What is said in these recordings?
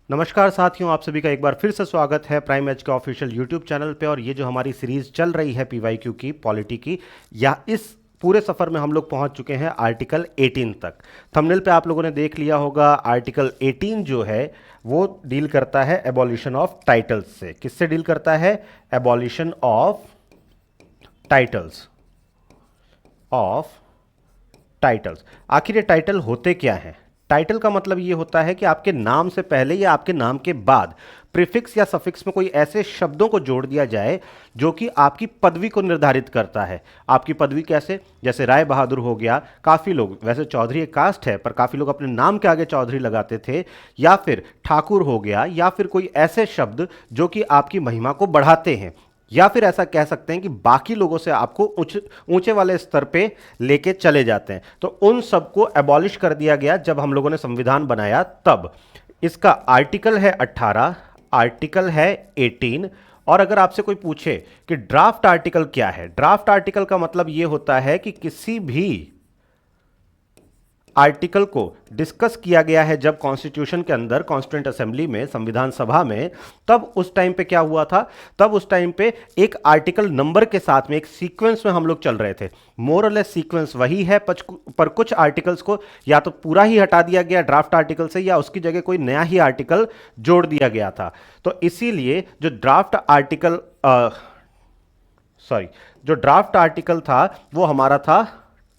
नमस्कार साथियों, आप सभी का एक बार फिर से स्वागत है प्राइम एज के ऑफिशियल यूट्यूब चैनल पे। और ये जो हमारी सीरीज चल रही है पीवाईक्यू की, पॉलिटी की, या इस पूरे सफ़र में हम लोग पहुंच चुके हैं आर्टिकल 18 तक। थंबनेल पे आप लोगों ने देख लिया होगा, आर्टिकल 18 जो है वो डील करता है एबॉलिशन ऑफ टाइटल्स से। किससे डील करता है? Abolition of titles. Of titles. आखिर ये टाइटल होते क्या हैं? टाइटल का मतलब ये होता है कि आपके नाम से पहले या आपके नाम के बाद प्रीफिक्स या सफिक्स में कोई ऐसे शब्दों को जोड़ दिया जाए जो कि आपकी पदवी को निर्धारित करता है। आपकी पदवी कैसे? जैसे राय बहादुर हो गया, काफ़ी लोग, वैसे चौधरी एक कास्ट है पर काफ़ी लोग अपने नाम के आगे चौधरी लगाते थे। या फिर ठाकुर हो गया, या फिर कोई ऐसे शब्द जो कि आपकी महिमा को बढ़ाते हैं। या फिर ऐसा कह सकते हैं कि बाकी लोगों से आपको ऊंचे वाले स्तर पे लेके चले जाते हैं। तो उन सबको एबॉलिश कर दिया गया जब हम लोगों ने संविधान बनाया तब। इसका आर्टिकल है 18, आर्टिकल है 18। और अगर आपसे कोई पूछे कि ड्राफ्ट आर्टिकल क्या है, ड्राफ्ट आर्टिकल का मतलब यह होता है कि किसी भी आर्टिकल को डिस्कस किया गया है जब कॉन्स्टिट्यूशन के अंदर, कॉन्स्टिट्यूंट असेंबली में, संविधान सभा में, तब उस टाइम पे क्या हुआ था? तब उस टाइम पे एक आर्टिकल नंबर के साथ में एक सीक्वेंस में हम लोग चल रहे थे। मोर और लेस सीक्वेंस वही है, पर कुछ आर्टिकल्स को या तो पूरा ही हटा दिया गया ड्राफ्ट आर्टिकल से, या उसकी जगह कोई नया ही आर्टिकल जोड़ दिया गया था। तो इसीलिए जो ड्राफ्ट आर्टिकल जो ड्राफ्ट आर्टिकल था वो हमारा था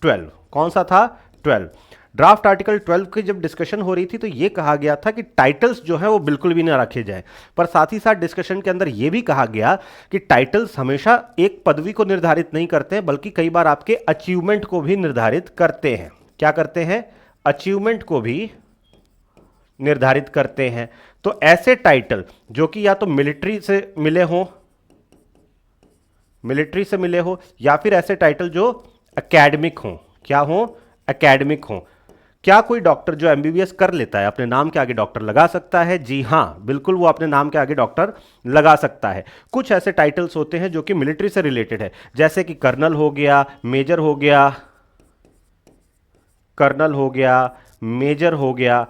12। कौन सा था? 12। ड्राफ्ट आर्टिकल 12 की जब डिस्कशन हो रही थी तो यह कहा गया था कि टाइटल्स जो है वो बिल्कुल भी ना रखे जाएं, पर साथ ही साथ डिस्कशन के अंदर यह भी कहा गया कि टाइटल्स हमेशा एक पदवी को निर्धारित नहीं करते हैं, बल्कि कई बार आपके अचीवमेंट को भी निर्धारित करते हैं। क्या करते हैं? अचीवमेंट को भी निर्धारित करते हैं। तो ऐसे टाइटल जो कि या तो मिलिट्री से मिले हो, या फिर ऐसे टाइटल जो एकेडमिक हो। क्या हो? एकेडमिक हो। क्या कोई डॉक्टर जो एमबीबीएस कर लेता है अपने नाम के आगे डॉक्टर लगा सकता है? जी हां, बिल्कुल, वो अपने नाम के आगे डॉक्टर लगा सकता है। कुछ ऐसे टाइटल्स होते हैं जो कि मिलिट्री से रिलेटेड है, जैसे कि कर्नल हो गया, मेजर हो गया, मेजर हो गया।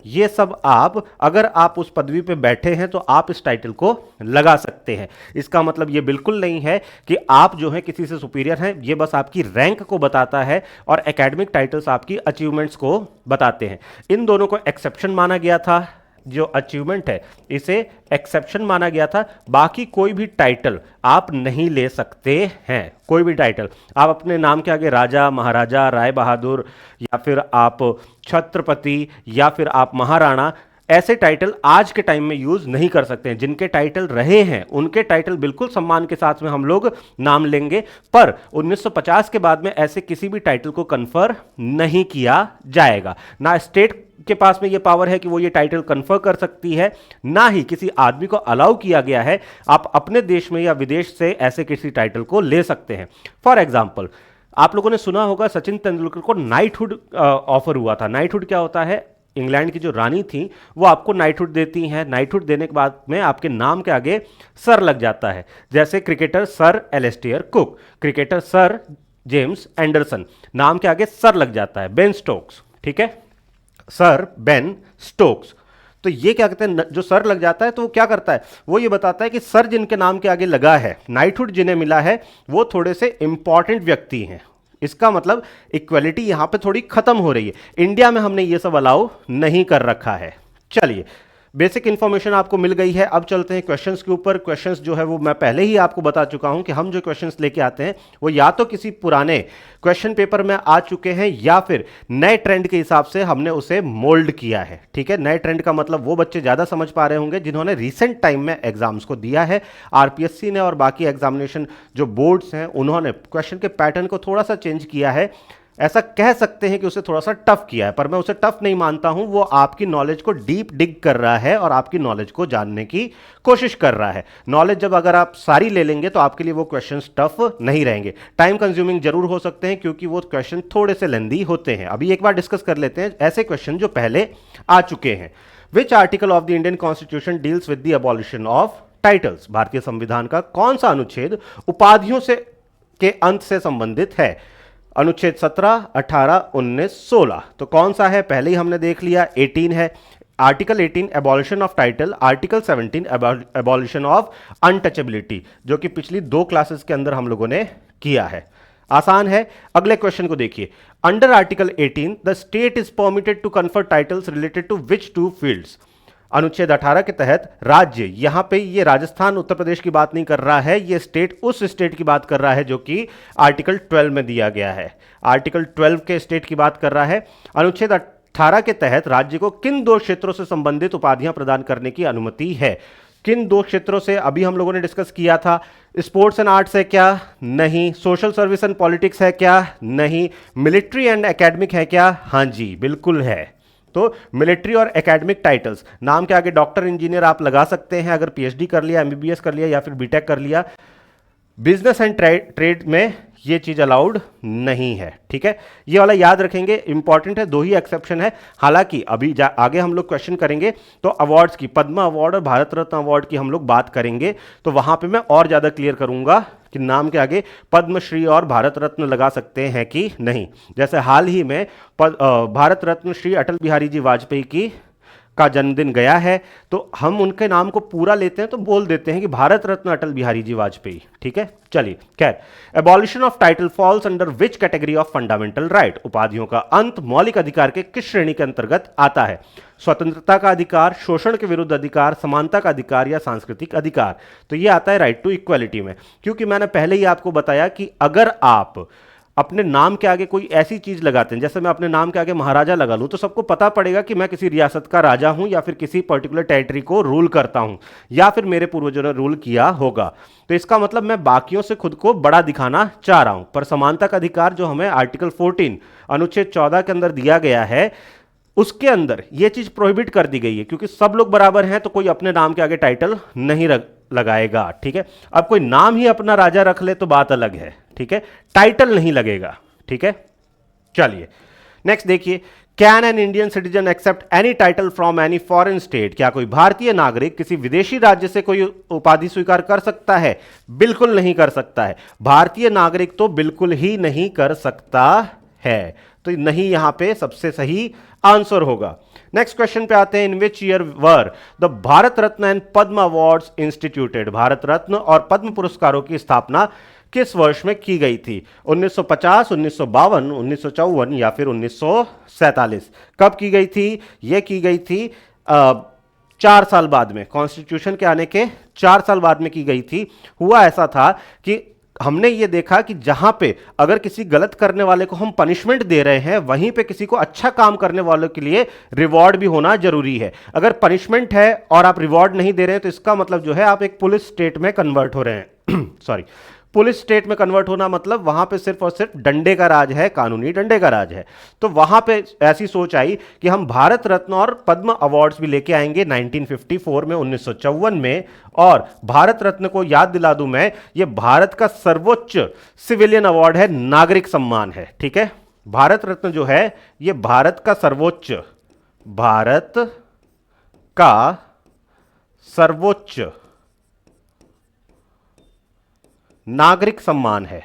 ये सब आप, अगर आप उस पदवी पे बैठे हैं तो आप इस टाइटल को लगा सकते हैं। इसका मतलब ये बिल्कुल नहीं है कि आप जो है किसी से सुपीरियर हैं, ये बस आपकी रैंक को बताता है, और एकेडमिक टाइटल्स आपकी अचीवमेंट्स को बताते हैं। इन दोनों को एक्सेप्शन माना गया था। जो अचीवमेंट है इसे एक्सेप्शन माना गया था। बाकी कोई भी टाइटल आप नहीं ले सकते हैं। कोई भी टाइटल आप अपने नाम के आगे राजा, महाराजा, राय बहादुर, या फिर आप छत्रपति, या फिर आप महाराणा, ऐसे टाइटल आज के टाइम में यूज नहीं कर सकते हैं। जिनके टाइटल रहे हैं उनके टाइटल बिल्कुल सम्मान के साथ में हम लोग नाम लेंगे, पर 1950 के बाद में ऐसे किसी भी टाइटल को कन्फर नहीं किया जाएगा। ना स्टेट के पास में ये पावर है कि वो ये टाइटल कन्फर कर सकती है, ना ही किसी आदमी को अलाउ किया गया है आप अपने देश में या विदेश से ऐसे किसी टाइटल को ले सकते हैं। फॉर एग्जाम्पल, आप लोगों ने सुना होगा सचिन तेंदुलकर को नाइटहुड ऑफर हुआ था। नाइटहुड क्या होता है? इंग्लैंड की जो रानी थी वो आपको नाइटहुड देती हैं। नाइटहुड देने के बाद में आपके नाम के आगे सर लग जाता है। जैसे cricketer sir Alastair Cook, cricketer sir James Anderson, नाम के आगे सर लग जाता है। बेन स्टोक्स, ठीक है, सर बेन स्टोक्स। तो ये क्या कहते हैं, जो सर लग जाता है तो वो क्या करता है? वो ये बताता है कि सर जिनके नाम के आगे लगा है, नाइटहुड जिन्हें मिला है, वो थोड़े से इंपॉर्टेंट व्यक्ति हैं। इसका मतलब इक्वलिटी यहां पे थोड़ी खत्म हो रही है। इंडिया में हमने ये सब अलाउ नहीं कर रखा है। चलिए, बेसिक इंफॉर्मेशन आपको मिल गई है। अब चलते हैं क्वेश्चंस के ऊपर। क्वेश्चंस जो है वो मैं पहले ही आपको बता चुका हूं कि हम जो क्वेश्चंस लेके आते हैं वो या तो किसी पुराने क्वेश्चन पेपर में आ चुके हैं, या फिर नए ट्रेंड के हिसाब से हमने उसे मोल्ड किया है। ठीक है, नए ट्रेंड का मतलब वो बच्चे ज्यादा समझ पा रहे होंगे जिन्होंने रिसेंट टाइम में एग्जाम्स को दिया है। आरपीएससी ने और बाकी एग्जामिनेशन जो बोर्ड्स हैं उन्होंने क्वेश्चन के पैटर्न को थोड़ा सा चेंज किया है। ऐसा कह सकते हैं कि उसे थोड़ा सा टफ किया है, पर मैं उसे टफ नहीं मानता हूं। वो आपकी नॉलेज को डीप डिग कर रहा है और आपकी नॉलेज को जानने की कोशिश कर रहा है। नॉलेज जब अगर आप सारी ले लेंगे तो आपके लिए वो क्वेश्चंस टफ नहीं रहेंगे। टाइम कंज्यूमिंग जरूर हो सकते हैं क्योंकि वो क्वेश्चन थोड़े से लेंदी होते हैं। अभी एक बार डिस्कस कर लेते हैं ऐसे क्वेश्चन जो पहले आ चुके हैं। Which article of the Indian constitution deals with the abolition of titles? भारतीय संविधान का कौन सा अनुच्छेद उपाधियों से के अंत से संबंधित है? अनुच्छेद 17, 18, 19, 16। तो कौन सा है? पहले ही हमने देख लिया, 18 है। Article 18 abolition of title, article 17 abolition of untouchability, जो कि पिछली 2 क्लासेस के अंदर हम लोगों ने किया है। आसान है। अगले क्वेश्चन को देखिए, under article 18 the state is permitted to confer titles related to which 2 fields. अनुच्छेद 18 के तहत राज्य, यहां पे ये राजस्थान उत्तर प्रदेश की बात नहीं कर रहा है, ये स्टेट उस स्टेट की बात कर रहा है जो कि आर्टिकल 12 में दिया गया है, आर्टिकल 12 के स्टेट की बात कर रहा है। अनुच्छेद 18 के तहत राज्य को किन 2 क्षेत्रों से संबंधित उपाधियां प्रदान करने की अनुमति है। किन 2 क्षेत्रों से अभी हम लोगों ने डिस्कस किया था। स्पोर्ट्स एंड आर्ट्स है क्या? नहीं। सोशल सर्विस एंड पॉलिटिक्स है क्या? नहीं। मिलिट्री एंड एकेडमिक है क्या? हाँ जी, बिल्कुल है। तो मिलिट्री और एकेडमिक टाइटल्स, नाम के आगे डॉक्टर, इंजीनियर आप लगा सकते हैं अगर पीएचडी कर लिया, एमबीबीएस कर लिया या फिर बीटेक कर लिया। बिजनेस एंड ट्रेड में ये चीज अलाउड नहीं है, ठीक है। ये वाला याद रखेंगे, इंपॉर्टेंट है। 2 ही एक्सेप्शन है। हालांकि अभी आगे हम लोग क्वेश्चन करेंगे तो अवार्ड्स की, पद्म अवार्ड और भारत रत्न अवार्ड की हम लोग बात करेंगे, तो वहां पे मैं और ज्यादा क्लियर करूंगा कि नाम के आगे पद्मश्री और भारत रत्न लगा सकते हैं कि नहीं। जैसे हाल ही में भारत रत्न श्री अटल बिहारी जी वाजपेयी की का जन्मदिन गया है, तो हम उनके नाम को पूरा लेते हैं तो बोल देते हैं कि भारत रत्न अटल बिहारी जी वाजपेयी, ठीक है। चलिए, खैर, abolition of title falls under which category of fundamental right. उपाधियों का अंत मौलिक अधिकार के किस श्रेणी के अंतर्गत आता है? स्वतंत्रता का अधिकार, शोषण के विरुद्ध अधिकार, समानता का अधिकार या सांस्कृतिक अधिकार। तो ये आता है राइट टू इक्वालिटी में, क्योंकि मैंने पहले ही आपको बताया कि अगर आप अपने नाम के आगे कोई ऐसी चीज लगाते हैं, जैसे मैं अपने नाम के आगे महाराजा लगा लूं, तो सबको पता पड़ेगा कि मैं किसी रियासत का राजा हूं या फिर किसी पर्टिकुलर टेरिटरी को रूल करता हूं या फिर मेरे पूर्वजों ने रूल किया होगा। तो इसका मतलब मैं बाकियों से खुद को बड़ा दिखाना चाह रहा हूं। पर समानता का अधिकार जो हमें आर्टिकल 14 अनुच्छेद 14 के अंदर दिया गया है, उसके अंदर यह चीज प्रोहिबिट कर दी गई है, क्योंकि सब लोग बराबर हैं तो कोई अपने नाम के आगे टाइटल नहीं लगाएगा, ठीक है। अब कोई नाम ही अपना राजा रख ले तो बात अलग है, ठीक है, टाइटल नहीं लगेगा, ठीक है। चलिए नेक्स्ट देखिए, can an Indian citizen accept any title from any foreign state. क्या कोई भारतीय नागरिक किसी विदेशी राज्य से कोई उपाधि स्वीकार कर सकता है? बिल्कुल नहीं कर सकता है। भारतीय नागरिक तो बिल्कुल ही नहीं कर सकता है, तो नहीं यहां पे सबसे सही आंसर होगा। नेक्स्ट क्वेश्चन पे आते हैं, in which year were the Bharat Ratna and Padma awards instituted. Bharat Ratna और पद्म पुरस्कारों की स्थापना किस वर्ष में की गई थी? 1950, 1952, 1954 या फिर 1947? कब की गई थी? यह की गई थी 4 साल बाद में, कॉन्स्टिट्यूशन के आने के 4 साल बाद में की गई थी। हुआ ऐसा था कि हमने ये देखा कि जहां पे अगर किसी गलत करने वाले को हम पनिशमेंट दे रहे हैं, वहीं पे किसी को अच्छा काम करने वालों के लिए रिवॉर्ड भी होना जरूरी है। अगर पनिशमेंट है और आप रिवॉर्ड नहीं दे रहे हैं, तो इसका मतलब जो है आप एक पुलिस स्टेट में कन्वर्ट हो रहे हैं सॉरी, पुलिस स्टेट में कन्वर्ट होना मतलब वहां पे सिर्फ और सिर्फ डंडे का राज है, कानूनी डंडे का राज है। तो वहां पे ऐसी सोच आई कि हम भारत रत्न और पद्म अवार्ड्स भी लेके आएंगे 1954 में, 1954 में। और भारत रत्न को याद दिला दूं मैं, ये भारत का सर्वोच्च सिविलियन अवार्ड है, नागरिक सम्मान है, ठीक है। भारत रत्न जो है ये भारत का सर्वोच्च नागरिक सम्मान है,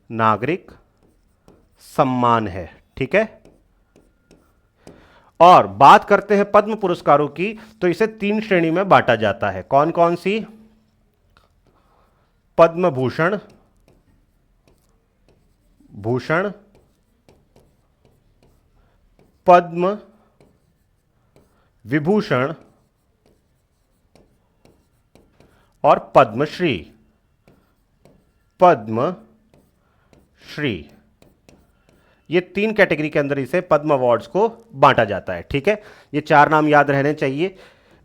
नागरिक सम्मान है, ठीक है। और बात करते हैं पद्म पुरस्कारों की, तो इसे 3 श्रेणी में बांटा जाता है। कौन कौन सी? पद्म भूषण, पद्म विभूषण और पद्मश्री। ये 3 कैटेगरी के अंदर इसे पद्म अवार्ड्स को बांटा जाता है, ठीक है। ये 4 नाम याद रहने चाहिए।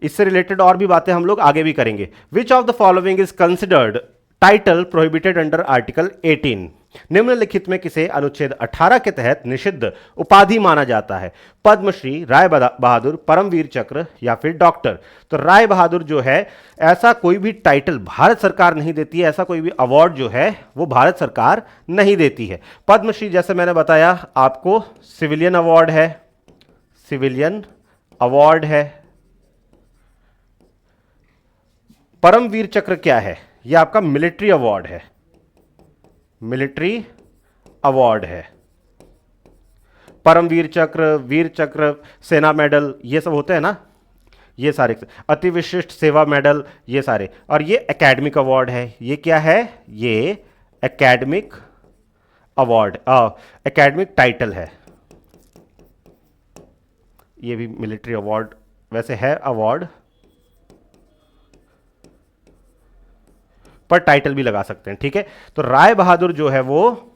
इससे रिलेटेड और भी बातें हम लोग आगे भी करेंगे। विच of the following is considered title prohibited under article 18। निम्नलिखित में किसे अनुच्छेद 18 के तहत निषिद्ध उपाधि माना जाता है? पद्मश्री, राय बहादुर, परमवीर चक्र या फिर डॉक्टर। तो राय बहादुर जो है, ऐसा कोई भी टाइटल भारत सरकार नहीं देती है, ऐसा कोई भी अवार्ड जो है वो भारत सरकार नहीं देती है। पद्मश्री जैसे मैंने बताया आपको सिविलियन अवार्ड है, सिविलियन अवार्ड है। परमवीर चक्र क्या है? यह आपका मिलिट्री अवार्ड है, मिलिट्री अवार्ड है। परमवीर चक्र, वीर चक्र, सेना मेडल, ये सब होते हैं ना, ये सारे अति विशिष्ट सेवा मेडल, ये सारे। और ये एकेडमिक अवार्ड है। ये क्या है? ये एकेडमिक अवार्ड, एकेडमिक टाइटल है। ये भी मिलिट्री अवार्ड वैसे है अवार्ड, पर टाइटल भी लगा सकते हैं, ठीक है। तो राय बहादुर जो है वो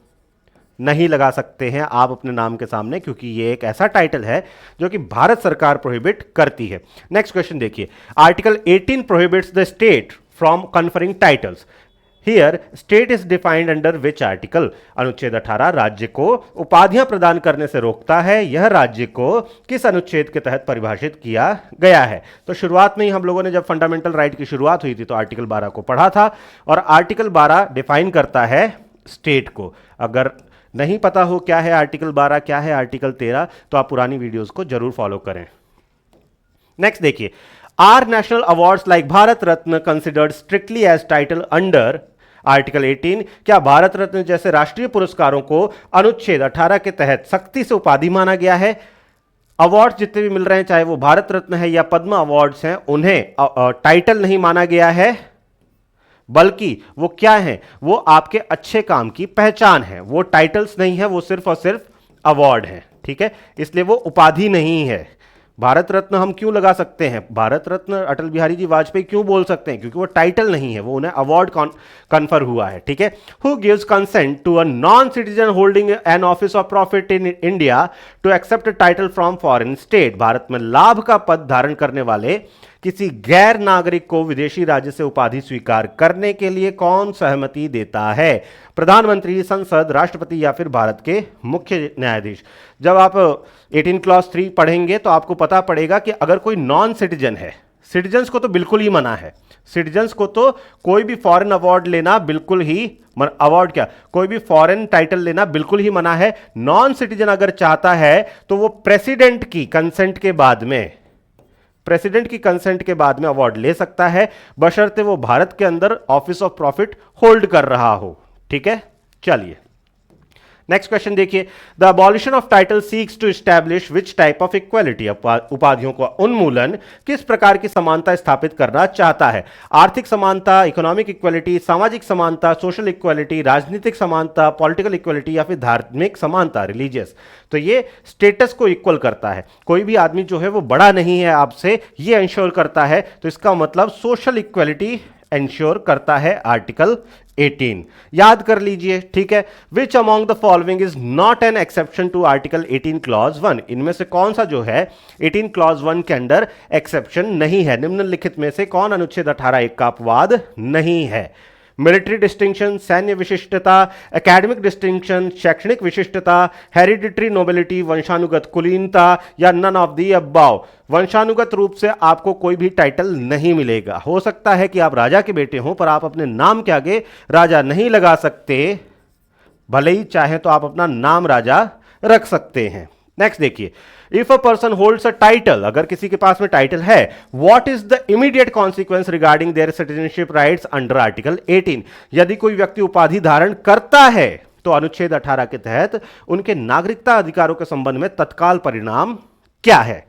नहीं लगा सकते हैं आप अपने नाम के सामने, क्योंकि ये एक ऐसा टाइटल है जो कि भारत सरकार प्रोहिबिट करती है। नेक्स्ट क्वेश्चन देखिए, article 18 prohibits the state from conferring titles. Here state is defined under which article? अनुच्छेद 18 राज्य को उपाधियां प्रदान करने से रोकता है। यह राज्य को किस अनुच्छेद के तहत परिभाषित किया गया है? तो शुरुआत में ही हम लोगों ने जब फंडामेंटल राइट की शुरुआत हुई थी तो आर्टिकल 12 को पढ़ा था, और आर्टिकल 12 डिफाइन करता है स्टेट को। अगर नहीं पता हो क्या है आर्टिकल 12, क्या है आर्टिकल 13, तो आप पुरानी वीडियोस को जरूर फॉलो करें। नेक्स्ट देखिए, are national awards like Bharat Ratna considered strictly as title under article 18? क्या भारत रत्न जैसे राष्ट्रीय पुरस्कारों को अनुच्छेद 18 के तहत सख्ती से उपाधि माना गया है? अवार्ड जितने भी मिल रहे हैं, चाहे वो भारत रत्न है या पद्म अवार्ड्स हैं, उन्हें टाइटल नहीं माना गया है, बल्कि वो क्या है? वो आपके अच्छे काम की पहचान है। वो टाइटल्स नहीं है, वो सिर्फ और सिर्फ अवार्ड है, ठीक है। इसलिए वो उपाधि नहीं है। भारत रत्न हम क्यों लगा सकते हैं? भारत रत्न अटल बिहारी जी वाजपेयी क्यों बोल सकते हैं? क्योंकि वो टाइटल नहीं है, वो उन्हें अवार्ड कन्फर हुआ है, ठीक है। Who gives consent to a non citizen holding an office of profit in India to accept title from foreign state? Bharat में लाभ का पद धारण करने वाले किसी गैर नागरिक को विदेशी राज्य से उपाधि स्वीकार करने के लिए कौन सहमति देता है? प्रधानमंत्री, संसद, राष्ट्रपति या फिर भारत के मुख्य न्यायाधीश? जब आप 18 क्लॉज 3 पढ़ेंगे तो आपको पता पड़ेगा कि अगर कोई नॉन सिटीजन है, सिटीजन्स को तो बिल्कुल ही मना है, सिटीजन्स को तो कोई भी फॉरेन अवार्ड लेना बिल्कुल ही अवार्ड क्या, कोई भी फॉरेन टाइटल लेना बिल्कुल ही मना है। नॉन सिटीजन अगर चाहता है तो वो प्रेसिडेंट की कंसेंट के बाद में, प्रेसिडेंट की कंसेंट के बाद में अवार्ड ले सकता है, बशर्ते वो भारत के अंदर ऑफिस ऑफ प्रॉफिट होल्ड कर रहा हो, ठीक है। चलिए नेक्स्ट क्वेश्चन देखिए, the abolition of title seeks to establish which type of equality? उपाधियों का उन्मूलन किस प्रकार की समानता स्थापित करना चाहता है? आर्थिक समानता, इकोनॉमिक इक्वालिटी, सामाजिक समानता, सोशल इक्वालिटी, राजनीतिक समानता, पॉलिटिकल इक्वालिटी या फिर धार्मिक समानता, रिलीजियस? तो ये स्टेटस को इक्वल करता है। कोई भी आदमी जो है वो बड़ा नहीं है आपसे, ये इंश्योर करता है। तो इसका मतलब सोशल इक्वालिटी इंश्योर करता है आर्टिकल 18। याद कर लीजिए, ठीक है। Which among the following is not an exception to article 18 clause 1? इनमें से कौन सा जो है 18 क्लॉज 1 के अंदर एक्सेप्शन नहीं है? निम्नलिखित में से कौन अनुच्छेद 18(1) का अपवाद नहीं है? मिलिट्री डिस्टिंक्शन, सैन्य विशिष्टता, एकेडमिक डिस्टिंक्शन, शैक्षणिक विशिष्टता, हेरिडिटरी नोबिलिटी, वंशानुगत कुलीनता या नन ऑफ दी अबाव? वंशानुगत रूप से आपको कोई भी टाइटल नहीं मिलेगा। हो सकता है कि आप राजा के बेटे हों, पर आप अपने नाम के आगे राजा नहीं लगा सकते, भले ही चाहें तो आप अपना नाम राजा रख सकते हैं। नेक्स्ट देखिए, if a person holds a title, अगर किसी के पास में टाइटल है, what is the immediate consequence regarding their citizenship rights under article 18? यदि कोई व्यक्ति उपाधि धारण करता है तो अनुच्छेद 18 के तहत उनके नागरिकता अधिकारों के संबंध में तत्काल परिणाम क्या है?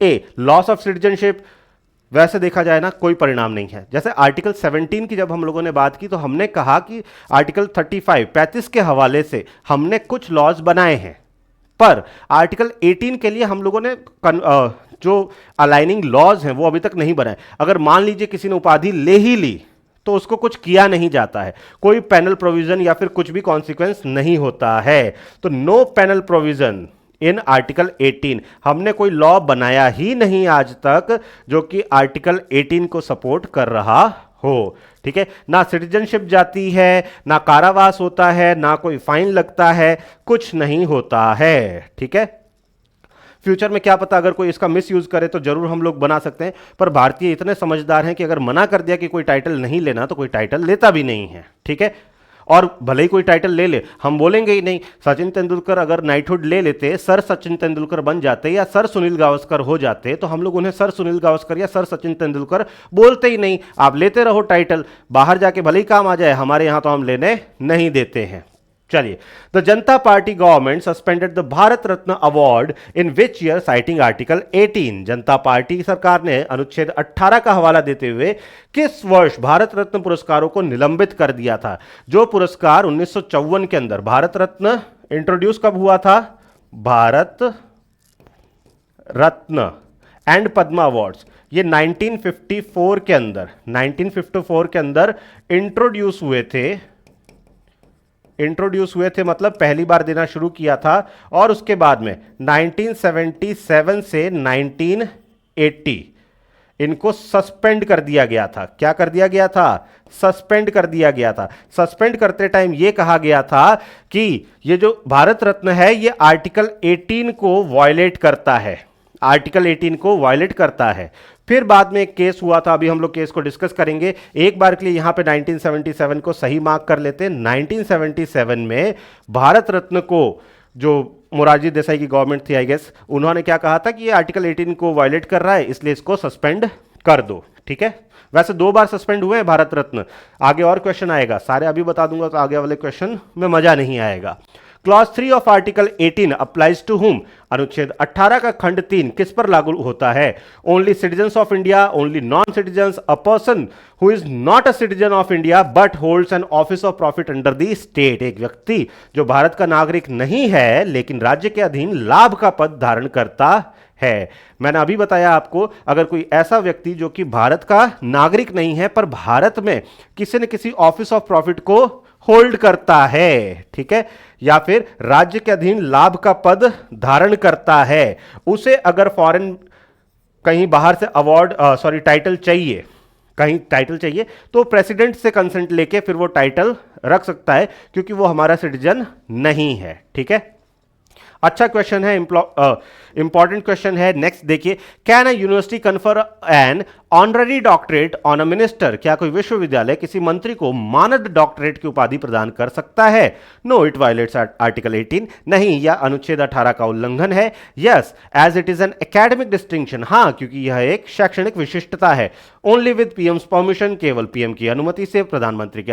ए, लॉस ऑफ सिटीजनशिप। वैसे देखा जाए ना, कोई परिणाम नहीं है। जैसे आर्टिकल 17 की जब हम लोगों ने बात की तो हमने कहा कि आर्टिकल 35 के हवाले से हमने कुछ लॉज बनाए हैं, पर आर्टिकल 18 के लिए हम लोगों ने जो अलाइनिंग लॉज हैं वो अभी तक नहीं बनाए। अगर मान लीजिए किसी ने उपाधि ले ही ली तो उसको कुछ किया नहीं जाता है, कोई पैनल प्रोविजन या फिर कुछ भी कॉन्सिक्वेंस नहीं होता है। तो no penal provision in article 18। हमने कोई लॉ बनाया ही नहीं आज तक जो कि आर्टिकल 18 को सपोर्ट कर रहा हो, ठीक है। ना सिटीजनशिप जाती है, ना कारावास होता है, ना कोई फाइन लगता है, कुछ नहीं होता है, ठीक है। फ्यूचर में क्या पता अगर कोई इसका मिस यूज करे तो जरूर हम लोग बना सकते हैं, पर भारतीय इतने समझदार हैं कि अगर मना कर दिया कि कोई टाइटल नहीं लेना तो कोई टाइटल लेता भी नहीं है, ठीक है। और भले ही कोई टाइटल ले ले, हम बोलेंगे ही नहीं। सचिन तेंदुलकर अगर नाइटहुड ले लेते, सर सचिन तेंदुलकर बन जाते या सर सुनील गावस्कर हो जाते, तो हम लोग उन्हें सर सुनील गावस्कर या सर सचिन तेंदुलकर बोलते ही नहीं। आप लेते रहो टाइटल, बाहर जाके भले ही काम आ जाए, हमारे यहां तो हम लेने नहीं देते हैं। चलिए, the Janata Party government suspended the Bharat Ratna award in which year citing article 18। Janata party सरकार ने अनुच्छेद 18 का हवाला देते हुए किस वर्ष भारत रत्न पुरस्कारों को निलंबित कर दिया था? जो पुरस्कार 1954 के अंदर भारत रत्न इंट्रोड्यूस कब हुआ था? भारत रत्न एंड पद्मा अवार्ड्स ये 1954 के अंदर इंट्रोड्यूस हुए थे, मतलब पहली बार देना शुरू किया था। और उसके बाद में 1977 से 1980 इनको सस्पेंड कर दिया गया था। क्या कर दिया गया था? सस्पेंड कर दिया गया था। सस्पेंड करते टाइम यह कहा गया था कि ये जो भारत रत्न है ये आर्टिकल 18 को वायलेट करता है, आर्टिकल 18 को वायलेट करता है। फिर बाद में एक केस हुआ था, अभी हम लोग केस को डिस्कस करेंगे। एक बार के लिए यहां पे 1977 को सही मार्क कर लेते हैं। 1977 में भारत रत्न को जो मोरारजी देसाई की गवर्नमेंट थी आई गेस, उन्होंने क्या कहा था कि ये आर्टिकल 18 को वायलेट कर रहा है, इसलिए इसको सस्पेंड कर दो। ठीक है, वैसे 2 बार सस्पेंड हुए हैं भारत रत्न। आगे और क्वेश्चन आएगा, सारे अभी बता दूंगा तो आगे वाले क्वेश्चन में मजा नहीं आएगा। Clause 3 of article 18 applies to whom? अनुच्छेद 18 का खंड 3 किस पर लागू होता है? Only citizens of India, only non citizens, a person who is not a citizen of India but holds N office of profit under the state. एक व्यक्ति जो भारत का नागरिक नहीं है लेकिन राज्य के अधीन लाभ का पद धारण करता है। मैंने अभी बताया आपको, अगर कोई ऐसा व्यक्ति जो कि भारत का नागरिक नहीं है पर भारत में किसी न किसी ऑफिस ऑफ प्रॉफिट को होल्ड करता है, ठीक है, या फिर राज्य के अधीन लाभ का पद धारण करता है, उसे अगर फॉरेन कहीं बाहर से अवार्ड टाइटल चाहिए, कहीं टाइटल चाहिए तो प्रेसिडेंट से कंसेंट लेके फिर वो टाइटल रख सकता है, क्योंकि वो हमारा सिटीजन नहीं है। ठीक है, अच्छा क्वेश्चन है, इंपॉर्टेंट क्वेश्चन है। नेक्स्ट देखिए, can a university confer an honorary doctorate on a minister? क्या कोई विश्वविद्यालय किसी मंत्री को मानद डॉक्टरेट की उपाधि प्रदान कर सकता है? No, it violates article 18। नहीं, यह अनुच्छेद 18 का उल्लंघन है। Yes, as it is an academic distinction. हाँ, क्योंकि यह एक शैक्षणिक विशिष्टता है। ओनली विद पीएम्स परमिशन, केवल पीएम की अनुमति से, प्रधानमंत्री की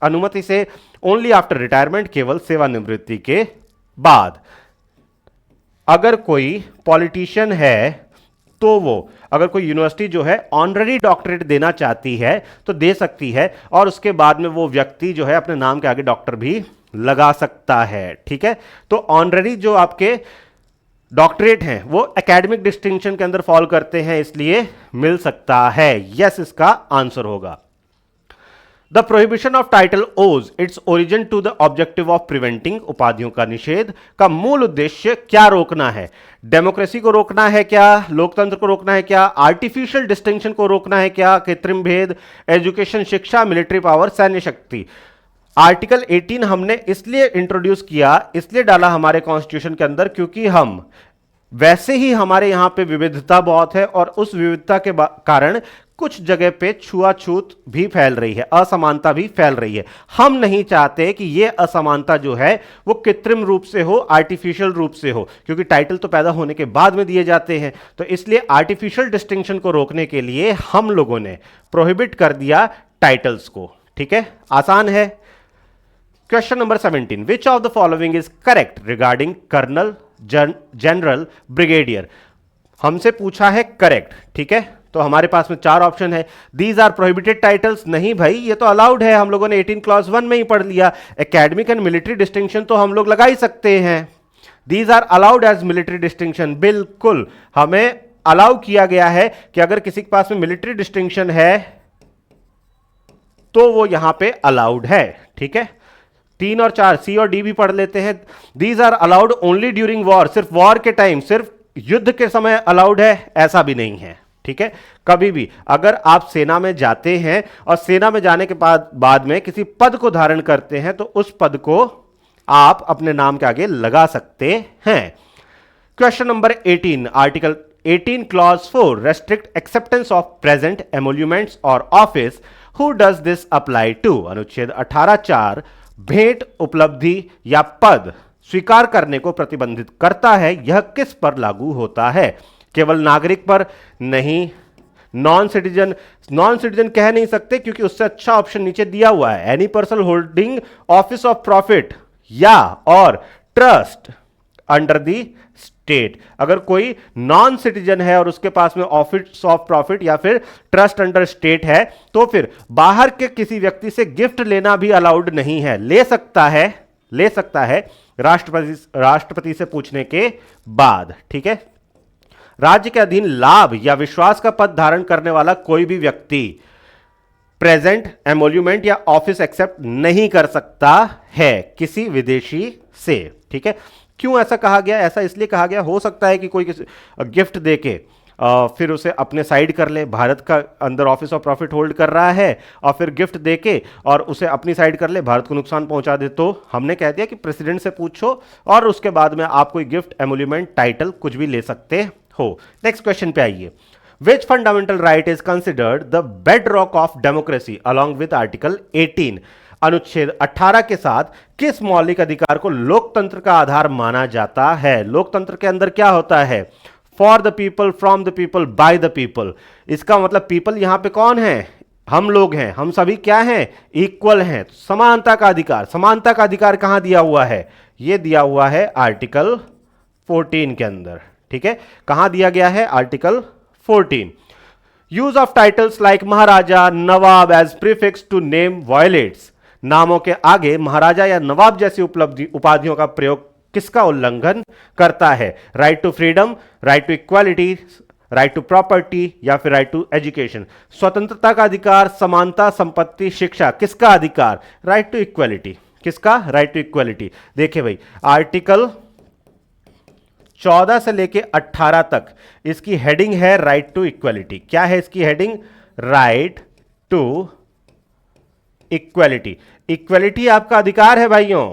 अनुमति से। ओनली आफ्टर रिटायरमेंट, केवल सेवानिवृत्ति के बाद। अगर कोई पॉलिटिशियन है तो वो, अगर कोई यूनिवर्सिटी जो है ऑनररी डॉक्टरेट देना चाहती है तो दे सकती है, और उसके बाद में वो व्यक्ति जो है अपने नाम के आगे डॉक्टर भी लगा सकता है। ठीक है, तो ऑनररी जो आपके डॉक्टरेट हैं वो एकेडमिक डिस्टिंक्शन के अंदर फॉल करते हैं, इसलिए मिल सकता है। यस, इसका आंसर होगा। The prohibition of title owes its origin to the objective of preventing. उपाधियों का निषेध का मूल उद्देश्य क्या रोकना है? डेमोक्रेसी को रोकना है क्या? लोकतंत्र को रोकना है क्या? आर्टिफिशियल डिस्टिंक्शन को रोकना है क्या? कृत्रिम भेद, एजुकेशन, शिक्षा, मिलिट्री पावर, सैन्य शक्ति। आर्टिकल 18 हमने इसलिए इंट्रोड्यूस किया, इसलिए डाला हमारे कॉन्स्टिट्यूशन के अंदर, क्योंकि हम वैसे ही हमारे यहां पे विविधता बहुत है और उस विविधता के कारण कुछ जगह पे छुआछूत भी फैल रही है, असमानता भी फैल रही है। हम नहीं चाहते कि ये असमानता जो है वो कृत्रिम रूप से हो, आर्टिफिशियल रूप से हो, क्योंकि टाइटल तो पैदा होने के बाद में दिए जाते हैं। तो इसलिए आर्टिफिशियल डिस्टिंक्शन को रोकने के लिए हम लोगों ने प्रोहिबिट कर दिया टाइटल्स को। ठीक है, आसान है। Question number 17, which of the following is correct regarding colonel, general, brigadier? हमसे पूछा है करेक्ट। ठीक है, तो हमारे पास में 4 ऑप्शन है। These are prohibited titles. नहीं भाई, ये तो अलाउड है, हम लोगों ने 18 क्लॉज 1 में ही पढ़ लिया। एकेडमिक एंड मिलिट्री डिस्टिंक्शन तो हम लोग लगा ही सकते हैं। These are allowed as military distinction. बिल्कुल, हमें अलाउ किया गया है कि अगर किसी के पास में मिलिट्री डिस्टिंक्शन है तो वो यहां पे अलाउड है। ठीक है, 3 और 4 सी और डी भी पढ़ लेते हैं। These are allowed only during war. सिर्फ वॉर के टाइम, सिर्फ युद्ध के समय अलाउड है, ऐसा भी नहीं है। ठीक है, कभी भी अगर आप सेना में जाते हैं और सेना में जाने के बाद में किसी पद को धारण करते हैं तो उस पद को आप अपने नाम के आगे लगा सकते हैं। Question number 18, article 18 clause 4 restrict acceptance of present emoluments और office. Who does this apply to? अनुच्छेद 18(4) भेंट, उपलब्धि या पद स्वीकार करने को प्रतिबंधित करता है। यह किस पर लागू होता है? केवल नागरिक पर? नहीं। Non citizen? नॉन सिटीजन कह नहीं सकते क्योंकि उससे अच्छा ऑप्शन नीचे दिया हुआ है, any person holding office of profit. या और ट्रस्ट अंडर दी स्टेट। अगर कोई नॉन सिटीजन है और उसके पास में ऑफिस ऑफ प्रॉफिट या फिर ट्रस्ट अंडर स्टेट है, तो फिर बाहर के किसी व्यक्ति से गिफ्ट लेना भी अलाउड नहीं है। ले सकता है राष्ट्रपति से पूछने के बाद। ठीक है। राज्य के अधीन लाभ या विश्वास का पद धारण करने वाला कोई भी व्यक्ति प्रेजेंट, एमोल्यूमेंट या ऑफिस एक्सेप्ट नहीं कर सकता है किसी विदेशी से। ठीक है। क्यों ऐसा कहा गया? ऐसा इसलिए कहा गया, हो सकता है कि कोई गिफ्ट देके फिर उसे अपने साइड कर ले, भारत का अंदर ऑफिस ऑफ प्रॉफिट होल्ड कर रहा है और फिर गिफ्ट देके और उसे अपनी साइड कर ले, भारत को नुकसान पहुंचा दे। तो हमने कह दिया कि प्रेसिडेंट से पूछो और उसके बाद में आप कोई गिफ्ट, एमोल्यूमेंट, टाइटल कुछ भी ले सकते हो। नेक्स्ट क्वेश्चन पे आइए। Which fundamental right is considered the bedrock of democracy along with Article 18? अनुच्छेद 18 के साथ किस मौलिक अधिकार को लोकतंत्र का आधार माना जाता है? लोकतंत्र के अंदर क्या होता है? For the people, from the people, by the people. इसका मतलब पीपल यहां पे कौन है? हम लोग हैं। हम सभी क्या हैं? इक्वल हैं। समानता का अधिकार। समानता का अधिकार कहां दिया हुआ है? यह दिया हुआ है आर्टिकल 14 के अंदर। ठीक है। कहां दिया गया है? Article 14। Use of titles like maharaja, nawab as prefix to name violates. नामों के आगे महाराजा या नवाब जैसी उपाधियों का प्रयोग किसका उल्लंघन करता है? Right to freedom, right to equality, right to property या फिर राइट टू एजुकेशन। स्वतंत्रता का अधिकार, समानता, संपत्ति, शिक्षा। किसका अधिकार? Right to equality. किसका? Right to equality. देखिए भाई, आर्टिकल 14 से लेके 18 तक इसकी हेडिंग है राइट टू इक्वालिटी। क्या है इसकी heading? Right to equality. Equality आपका अधिकार है भाइयों,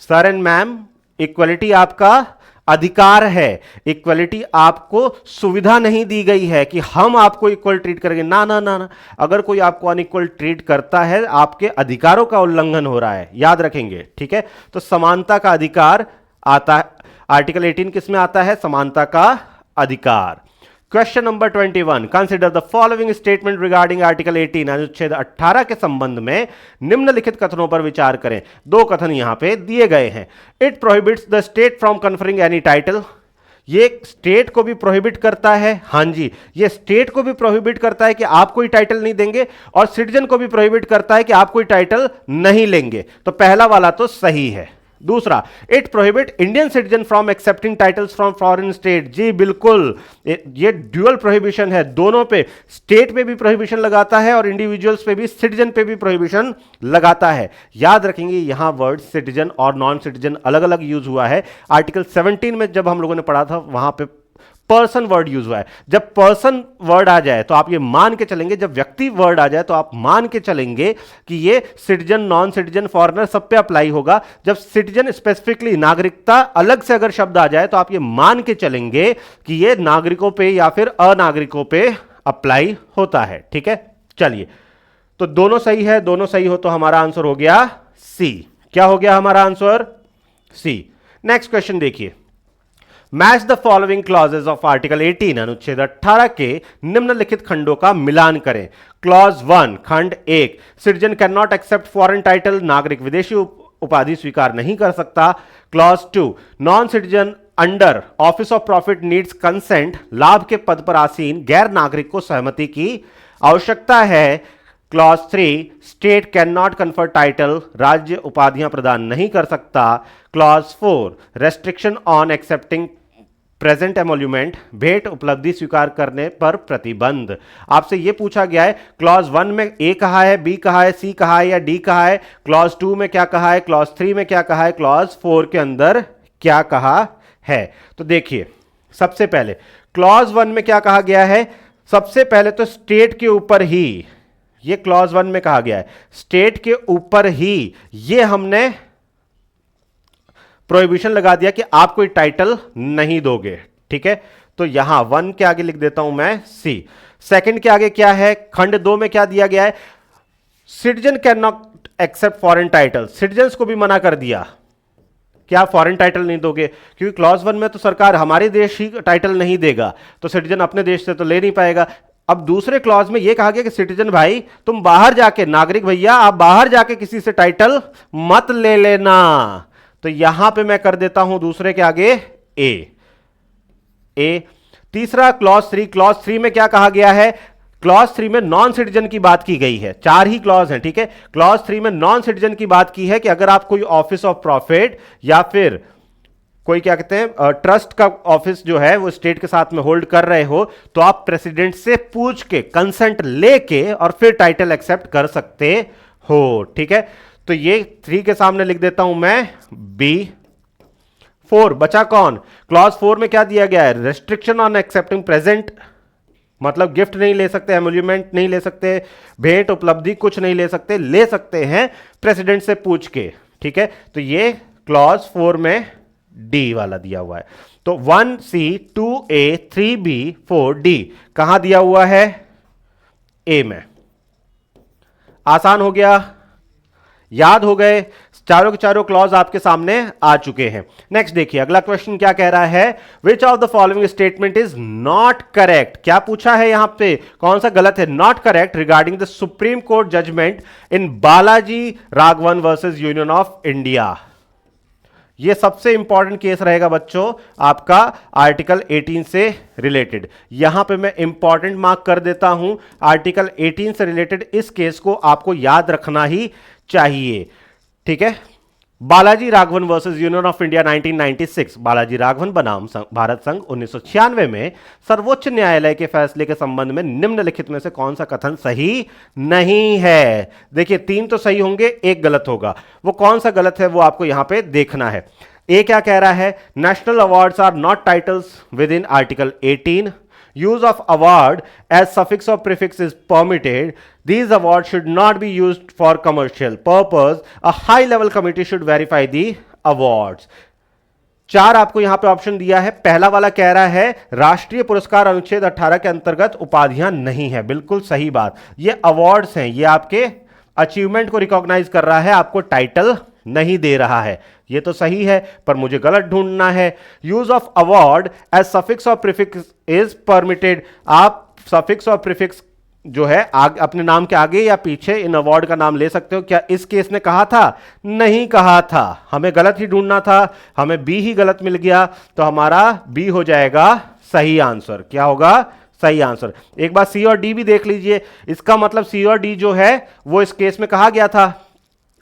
सर एंड मैम। इक्वालिटी आपका अधिकार है। इक्वालिटी आपको सुविधा नहीं दी गई है कि हम आपको इक्वल ट्रीट करेंगे। ना ना ना ना, अगर कोई आपको अनइक्वल ट्रीट करता है, आपके अधिकारों का उल्लंघन हो रहा है, याद रखेंगे। ठीक है। तो समानता का अधिकार आता है। आर्टिकल 18 किसमें आता है? समानता का अधिकार। Question number 21, consider the following statement regarding article 18। अनुच्छेद 18 के संबंध में निम्नलिखित कथनों पर विचार करें। दो कथन यहां पे दिए गए हैं। It prohibits the state from conferring any title. ये स्टेट को भी प्रोहिबिट करता है। हां जी, ये स्टेट को भी प्रोहिबिट करता है कि आप कोई टाइटल नहीं देंगे, और सिटीजन को भी प्रोहिबिट करता है कि आप कोई टाइटल नहीं लेंगे। तो पहला वाला तो सही है। दूसरा, it prohibit Indian citizen from accepting titles from foreign state. जी बिल्कुल, ये ड्यूअल प्रोहिबिशन है। दोनों पे, स्टेट पे भी प्रोहिबिशन लगाता है और इंडिविजुअल्स पे भी, सिटीजन पे भी प्रोहिबिशन लगाता है। याद रखेंगे, यहां वर्ड सिटीजन और नॉन सिटीजन अलग अलग यूज हुआ है। आर्टिकल 17 में जब हम लोगों ने पढ़ा था, वहां पे पर्सन वर्ड यूज हुआ है। जब पर्सन वर्ड आ जाए तो आप ये मान के चलेंगे, जब व्यक्ति वर्ड आ जाए तो आप मान के चलेंगे कि ये सिटीजन, नॉन सिटीजन, फॉरेनर सब पे अप्लाई होगा। जब सिटीजन स्पेसिफिकली, नागरिकता अलग से अगर शब्द आ जाए तो आप ये मान के चलेंगे कि ये नागरिकों पे या फिर अनागरिकों पे अप्लाई होता है। ठीक है। चलिए, तो दोनों सही है। दोनों सही हो तो हमारा आंसर हो गया सी। क्या हो गया हमारा आंसर? सी। नेक्स्ट क्वेश्चन देखिए। Match the following clauses of article 18। अनुच्छेद 18 के निम्नलिखित खंडों का मिलान करें। क्लॉज 1, खंड 1, citizen can not accept foreign title. नागरिक विदेशी उपाधि स्वीकार नहीं कर सकता। Clause 2, non citizen under office of profit needs consent. लाभ के पद पर आसीन गैर नागरिक को सहमति की आवश्यकता है। Clause 3, state can not confer title. राज्य उपाधियां प्रदान नहीं कर सकता। Clause 4, restriction on accepting present emolument. भेंट उपलब्धि स्वीकार करने पर प्रतिबंध। आपसे यह पूछा गया है, क्लॉज 1 में ए कहा है, बी कहा है, सी कहा है या डी कहा है। क्लॉज 2 में क्या कहा है, क्लॉज 3 में क्या कहा है, क्लॉज 4 के अंदर क्या कहा है। तो देखिए, सबसे पहले क्लॉज 1 में क्या कहा गया है? सबसे पहले तो स्टेट के ऊपर ही, ये क्लॉज 1 में कहा गया है, स्टेट के ऊपर ही ये हमने प्रोहिबिशन लगा दिया कि आप कोई टाइटल नहीं दोगे। ठीक है। तो यहां 1 के आगे लिख देता हूं मैं सी। सेकंड के आगे क्या है? खंड 2 में क्या दिया गया है? Citizen can not accept foreign title. Citizens को भी मना कर दिया कि आप फॉरेन टाइटल नहीं दोगे, क्योंकि क्लॉज 1 में तो सरकार हमारे देश ही टाइटल नहीं देगा, तो सिटीजन अपने देश से तो ले नहीं पाएगा। अब दूसरे क्लॉज में यह कहा गया कि सिटीजन भाई तुम बाहर जाके, नागरिक भैया आप बाहर जाके किसी से टाइटल मत ले लेना। तो यहां पे मैं कर देता हूं दूसरे के आगे ए। तीसरा क्लॉज 3, क्लॉज 3 में क्या कहा गया है? क्लॉज 3 में नॉन सिटीजन की बात की गई है। 4 ही क्लॉज हैं, ठीक है। क्लॉज 3 में नॉन सिटीजन की बात की है कि अगर आप कोई ऑफिस ऑफ प्रॉफिट या फिर कोई क्या कहते हैं ट्रस्ट का ऑफिस जो है वो स्टेट के साथ में होल्ड कर रहे हो, तो आप प्रेसिडेंट से पूछ के कंसेंट लेके और फिर टाइटल एक्सेप्ट कर सकते हो, ठीक है। तो ये 3 के सामने लिख देता हूं मैं बी। 4 बचा कौन? क्लॉज 4 में क्या दिया गया है? रेस्ट्रिक्शन ऑन एक्सेप्टिंग प्रेजेंट, मतलब गिफ्ट नहीं ले सकते, एमोल्यूमेंट नहीं ले सकते, भेंट उपलब्धि कुछ नहीं ले सकते, ले सकते हैं प्रेसिडेंट से पूछ के, ठीक है। तो ये क्लॉज 4 में डी वाला दिया हुआ है। तो 1C 2A 3B 4D कहां दिया हुआ है? ए में। आसान हो गया, याद हो गए, चारों के चारों क्लॉज आपके सामने आ चुके हैं। नेक्स्ट देखिए अगला क्वेश्चन क्या कह रहा है? Which of the following statement is not correct? क्या पूछा है यहां पे, कौन सा गलत है? Not correct regarding the supreme court judgement in Balaji Raghavan versus union of India. यह सबसे इंपॉर्टेंट केस रहेगा बच्चों आपका आर्टिकल 18 से रिलेटेड। यहां पे मैं इंपॉर्टेंट मार्क कर देता हूं, आर्टिकल 18 से रिलेटेड इस केस को आपको याद रखना ही चाहिए, ठीक है। Balaji Raghavan versus union of India 1996। Balaji Raghavan बनाम भारत संघ 1996 में सर्वोच्च न्यायालय के फैसले के संबंध में निम्नलिखित में से कौन सा कथन सही नहीं है? देखिए 3 तो सही होंगे, 1 गलत होगा। वो कौन सा गलत है वो आपको यहां पे देखना है। ए क्या कह रहा है? National awards are not titles within article 18। Use of award as suffix or prefix is permitted. These awards should not be used for commercial purpose. A high level committee should verify the awards. 4 आपको यहां पे option दिया है। पहला वाला कह रहा है राष्ट्रीय पुरस्कार अनुच्छेद 18 के अंतर्गत उपाधियां नहीं है। बिल्कुल सही बात, ये अवार्ड्स हैं, ये आपके अचीवमेंट को रिकॉग्नाइज कर रहा है, आपको टाइटल नहीं दे रहा है। ये तो सही है, पर मुझे गलत ढूंढना है। Use of award as suffix और प्रीफिक्स इज परमिटेड। आप सफिक्स और प्रीफिक्स जो है अपने नाम के आगे या पीछे इन अवार्ड का नाम ले सकते हो। क्या इस केस ने कहा था? नहीं कहा था। हमें गलत ही ढूंढना था, हमें बी ही गलत मिल गया, तो हमारा बी हो जाएगा सही आंसर। क्या होगा? सही आंसर। एक बार सी और डी भी देख लीजिए। इसका मतलब सी और डी जो है वो इस केस में कहा गया था,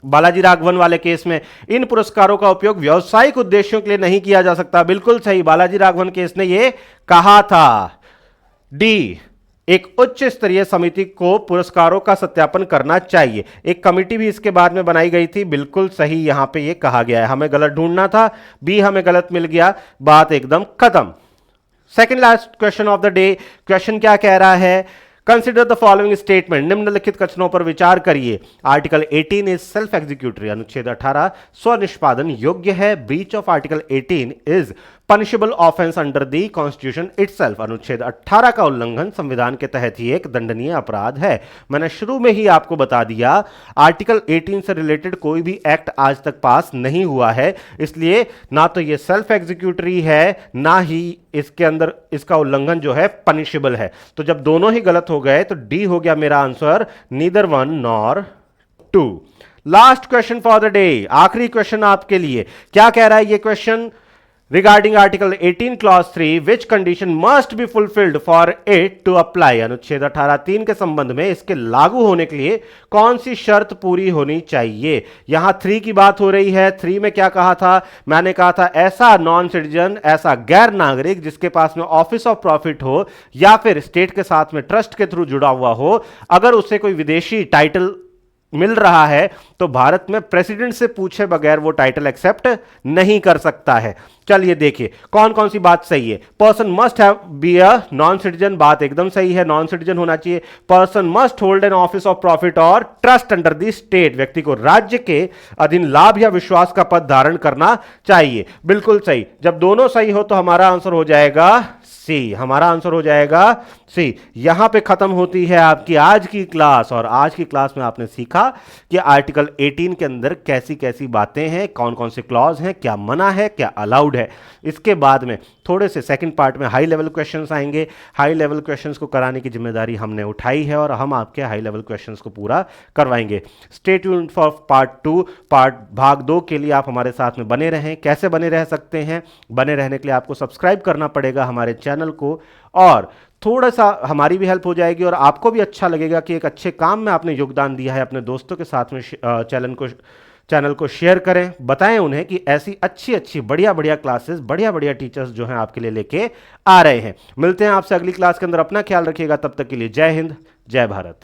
बालाजी राघवन वाले केस में, इन पुरस्कारों का उपयोग व्यावसायिक उद्देश्यों के लिए नहीं किया जा सकता। बिल्कुल सही, बालाजी राघवन केस ने यह कहा था। डी, एक उच्च स्तरीय समिति को पुरस्कारों का सत्यापन करना चाहिए। एक कमेटी भी इसके बाद में बनाई गई थी। बिल्कुल सही यहां पे यह कहा गया है। हमें गलत ढूंढना था, बी हमें गलत मिल गया, बात एकदम खत्म। Second last question of the day. Question क्या कह रहा है? Consider the following statement. निम्नलिखित कथनों पर विचार करिए। Article 18 is self executory. अनुच्छेद 18 स्वनिष्पादन योग्य है। Breach of article 18 is punishable offence under the constitution itself. अनुच्छेद 18 का उल्लंघन संविधान के तहत ही एक दंडनीय अपराध है। मैंने शुरू में ही आपको बता दिया, आर्टिकल 18 से रिलेटेड कोई भी एक्ट आज तक पास नहीं हुआ है, इसलिए ना तो ये सेल्फ एग्जीक्यूटरी है, ना ही इसके अंदर इसका उल्लंघन जो है पनिशेबल है। तो जब दोनों ही गलत हो गए तो डी हो गया मेरा answer, neither 1 nor 2। Last question for the day, आखिरी क्वेश्चन आपके लिए। क्या कह रहा है ये question? Regarding Article 18 Clause 3, which condition must be fulfilled for it to apply? अनुच्छेद 18(3) के संबंध में इसके लागू होने के लिए कौन सी शर्त पूरी होनी चाहिए? यहां 3 की बात हो रही है। 3 में क्या कहा था? मैंने कहा था ऐसा नॉन सिटीजन, ऐसा गैर नागरिक जिसके पास में ऑफिस ऑफ प्रॉफिट हो या फिर स्टेट के साथ में ट्रस्ट के थ्रू जुड़ा हुआ हो, अगर उसे कोई विदेशी टाइटल मिल रहा है तो भारत में प्रेसिडेंट से पूछे बगैर वो टाइटल एक्सेप्ट नहीं कर सकता है। चलिए देखिए कौन कौन सी बात सही है। Person must have be a non citizen, बात एकदम सही है, नॉन सिटीजन होना चाहिए। Person must hold N office of profit और ट्रस्ट अंडर द स्टेट, व्यक्ति को राज्य के अधीन लाभ या विश्वास का पद धारण करना चाहिए। बिल्कुल सही। जब दोनों सही हो तो हमारा आंसर हो जाएगा सी, हमारा आंसर हो जाएगा सी। यहां पे खत्म होती है आपकी आज की क्लास, और आज की क्लास में आपने सीखा कि आर्टिकल 18 के अंदर कैसी कैसी बातें हैं, कौन कौन से क्लॉज हैं, क्या मना है, क्या अलाउड है। इसके बाद में थोड़े से सेकंड पार्ट में हाई लेवल क्वेश्चंस आएंगे। हाई लेवल क्वेश्चंस को कराने की जिम्मेदारी हमने उठाई है और हम आपके हाई लेवल क्वेश्चंस को पूरा करवाएंगे। स्टे ट्यून्ड फॉर पार्ट 2, भाग 2 के लिए आप हमारे साथ में बने रहें। कैसे बने रह सकते हैं? बने रहने के लिए आपको सब्सक्राइब करना पड़ेगा हमारे चैनल को, और थोड़ा सा हमारी भी हेल्प हो जाएगी और आपको भी अच्छा लगेगा कि एक अच्छे काम में आपने योगदान दिया है। अपने दोस्तों के साथ में चैनल को शेयर करें, बताएं उन्हें कि ऐसी अच्छी अच्छी बढ़िया बढ़िया क्लासेस, बढ़िया बढ़िया टीचर्स जो हैं आपके लिए लेके आ रहे हैं। मिलते हैं आपसे अगली क्लास के अंदर। अपना ख्याल रखिएगा, तब तक के लिए जय हिंद, जय भारत।